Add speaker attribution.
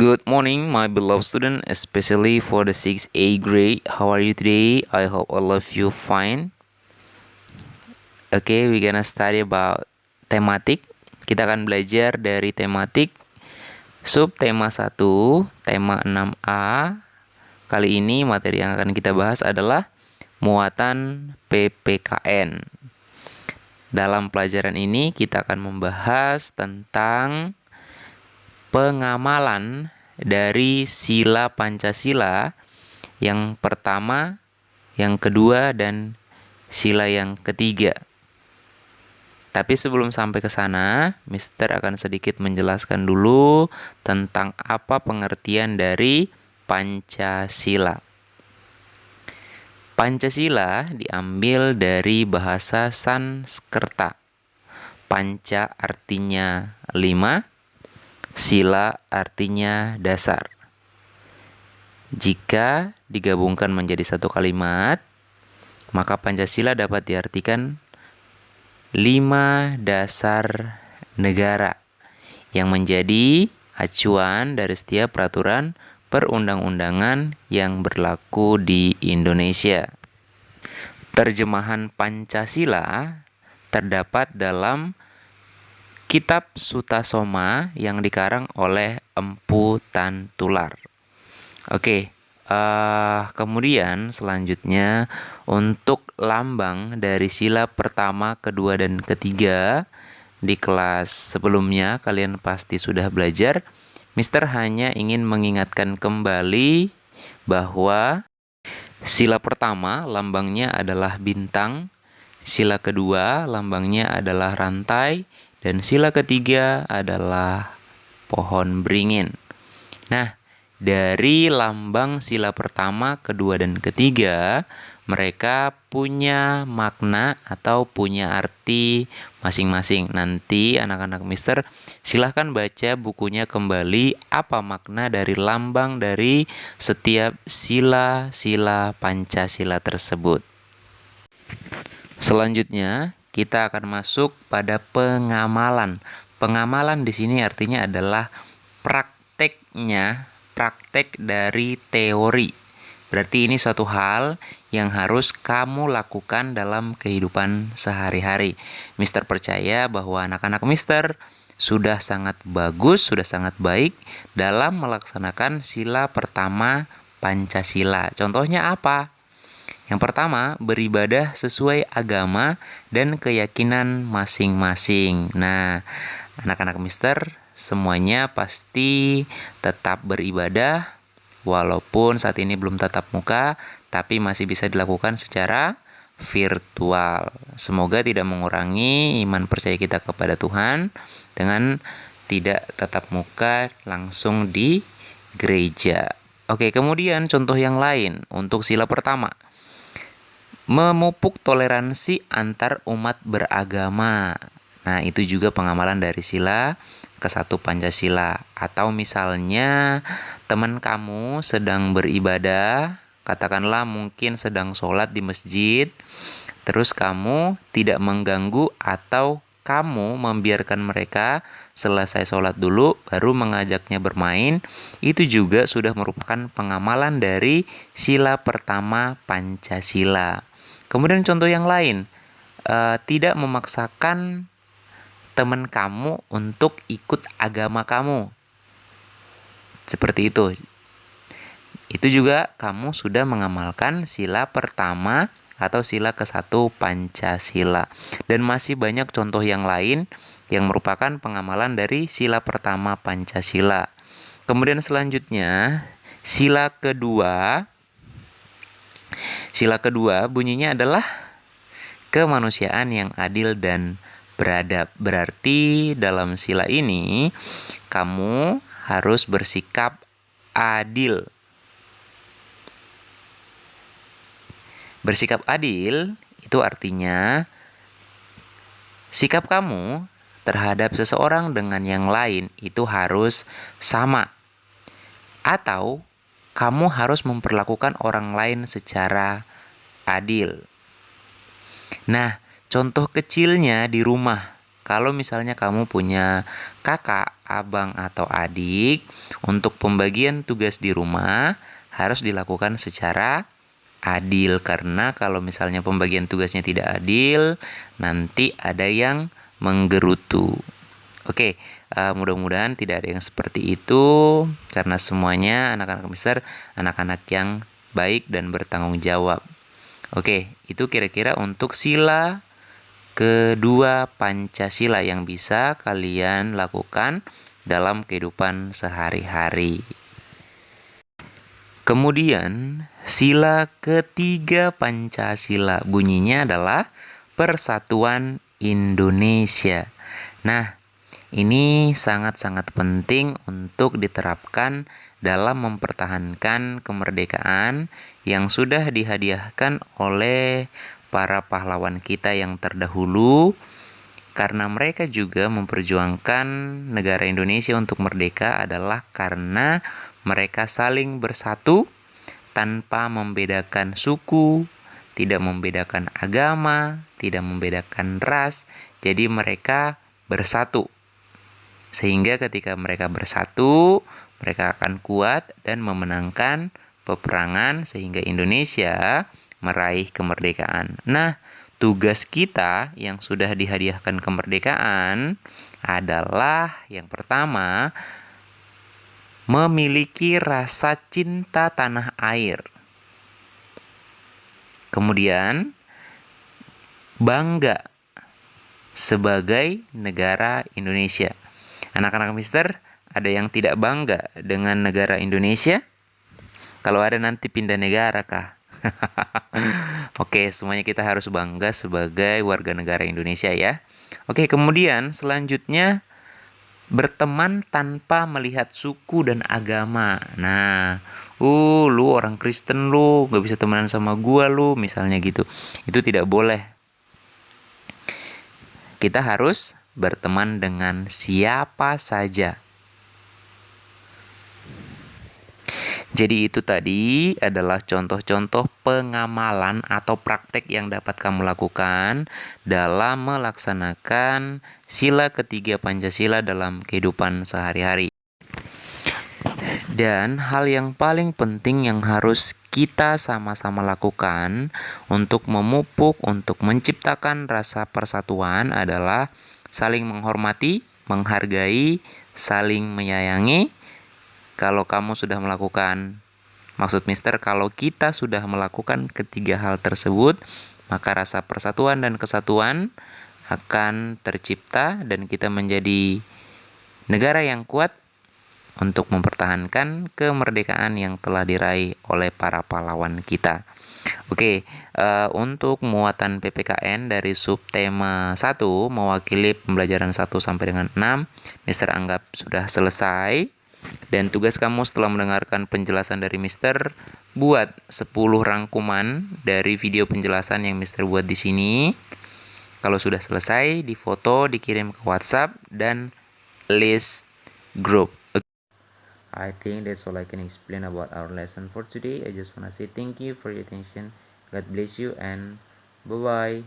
Speaker 1: Good morning, my beloved student, especially for the 6A grade. How are you today? I hope all of you fine. Okay, we're gonna study about tematik. Kita akan belajar dari tematik subtema 1, tema 6A. Kali ini materi yang akan kita bahas adalah muatan PPKN. Dalam pelajaran ini kita akan membahas tentang pengamalan dari sila Pancasila yang pertama, yang kedua, dan sila yang ketiga. Tapi sebelum sampai ke sana, Mister akan sedikit menjelaskan dulu tentang apa pengertian dari Pancasila. Pancasila diambil dari bahasa Sanskerta. Panca artinya 5, sila artinya dasar. Jika digabungkan menjadi satu kalimat, maka Pancasila dapat diartikan 5 dasar negara yang menjadi acuan dari setiap peraturan perundang-undangan yang berlaku di Indonesia. Terjemahan Pancasila terdapat dalam Kitab Sutasoma yang dikarang oleh Empu Tantular. Oke, kemudian selanjutnya untuk lambang dari sila pertama, kedua, dan ketiga di kelas sebelumnya kalian pasti sudah belajar. Mister hanya ingin mengingatkan kembali bahwa sila pertama lambangnya adalah bintang, sila kedua lambangnya adalah rantai, dan sila ketiga adalah pohon beringin. Nah, dari lambang sila pertama, kedua, dan ketiga, mereka punya makna atau punya arti masing-masing. Nanti anak-anak Mister silahkan baca bukunya kembali apa makna dari lambang dari setiap sila-sila Pancasila tersebut. Selanjutnya, kita akan masuk pada pengamalan. Pengamalan di sini artinya adalah prakteknya, praktek dari teori. Berarti ini suatu hal yang harus kamu lakukan dalam kehidupan sehari-hari. Mister percaya bahwa anak-anak Mister sudah sangat bagus, sudah sangat baik dalam melaksanakan sila pertama Pancasila. Contohnya apa? Yang pertama, beribadah sesuai agama dan keyakinan masing-masing. Nah, anak-anak Mister semuanya pasti tetap beribadah walaupun saat ini belum tatap muka, tapi masih bisa dilakukan secara virtual. Semoga tidak mengurangi iman percaya kita kepada Tuhan dengan tidak tatap muka langsung di gereja. Oke, kemudian contoh yang lain untuk sila pertama. Memupuk toleransi antar umat beragama. Nah, itu juga pengamalan dari sila ke-1 Pancasila. Atau misalnya teman kamu sedang beribadah, katakanlah mungkin sedang sholat di masjid, terus kamu tidak mengganggu atau kamu membiarkan mereka selesai sholat dulu, baru mengajaknya bermain, itu juga sudah merupakan pengamalan dari sila pertama Pancasila. Kemudian contoh yang lain, tidak memaksakan teman kamu untuk ikut agama kamu. Seperti itu. Itu juga kamu sudah mengamalkan sila pertama atau sila ke-1 Pancasila. Dan masih banyak contoh yang lain yang merupakan pengamalan dari sila pertama Pancasila. Kemudian selanjutnya, sila kedua. Sila kedua bunyinya adalah kemanusiaan yang adil dan beradab. Berarti dalam sila ini kamu harus bersikap adil. Bersikap adil itu artinya sikap kamu terhadap seseorang dengan yang lain itu harus sama. Atau kamu harus memperlakukan orang lain secara adil. Nah, contoh kecilnya di rumah. Kalau misalnya kamu punya kakak, abang, atau adik, untuk pembagian tugas di rumah harus dilakukan secara adil. Karena kalau misalnya pembagian tugasnya tidak adil, nanti ada yang menggerutu. Oke, mudah-mudahan tidak ada yang seperti itu, karena semuanya anak-anak Mister, anak-anak yang baik dan bertanggung jawab. Oke, itu kira-kira untuk sila kedua Pancasila yang bisa kalian lakukan dalam kehidupan sehari-hari. Kemudian, sila ketiga Pancasila bunyinya adalah Persatuan Indonesia. Nah, ini sangat-sangat penting untuk diterapkan dalam mempertahankan kemerdekaan yang sudah dihadiahkan oleh para pahlawan kita yang terdahulu, karena mereka juga memperjuangkan negara Indonesia untuk merdeka adalah karena mereka saling bersatu tanpa membedakan suku, tidak membedakan agama, tidak membedakan ras. Jadi mereka bersatu. Sehingga ketika mereka bersatu, mereka akan kuat dan memenangkan peperangan sehingga Indonesia meraih kemerdekaan. Nah, tugas kita yang sudah dihadiahkan kemerdekaan adalah yang pertama, memiliki rasa cinta tanah air. Kemudian, bangga sebagai negara Indonesia. Anak-anak Mister, ada yang tidak bangga dengan negara Indonesia? Kalau ada nanti pindah negara kah? Oke, semuanya kita harus bangga sebagai warga negara Indonesia ya. Oke, kemudian selanjutnya berteman tanpa melihat suku dan agama. Nah, lu orang Kristen lu, gak bisa temenan sama gua lu, misalnya gitu. Itu tidak boleh. Kita harus berteman dengan siapa saja. Jadi itu tadi adalah contoh-contoh pengamalan atau praktek yang dapat kamu lakukan dalam melaksanakan sila ketiga Pancasila dalam kehidupan sehari-hari. Dan hal yang paling penting yang harus kita sama-sama lakukan untuk memupuk, untuk menciptakan rasa persatuan adalah saling menghormati, menghargai, saling menyayangi. Kalau kamu sudah melakukan, maksud Mister, kalau kita sudah melakukan ketiga hal tersebut, maka rasa persatuan dan kesatuan akan tercipta dan kita menjadi negara yang kuat untuk mempertahankan kemerdekaan yang telah diraih oleh para pahlawan kita. Oke, untuk muatan PPKN dari subtema 1 mewakili pembelajaran 1 sampai dengan 6, Mister anggap sudah selesai. Dan tugas kamu setelah mendengarkan penjelasan dari Mister, buat 10 rangkuman dari video penjelasan yang Mister buat di sini. Kalau sudah selesai, difoto, dikirim ke WhatsApp dan list group. I think that's all I can explain about our lesson for today. I just want to say thank you for your attention. God bless you and bye-bye.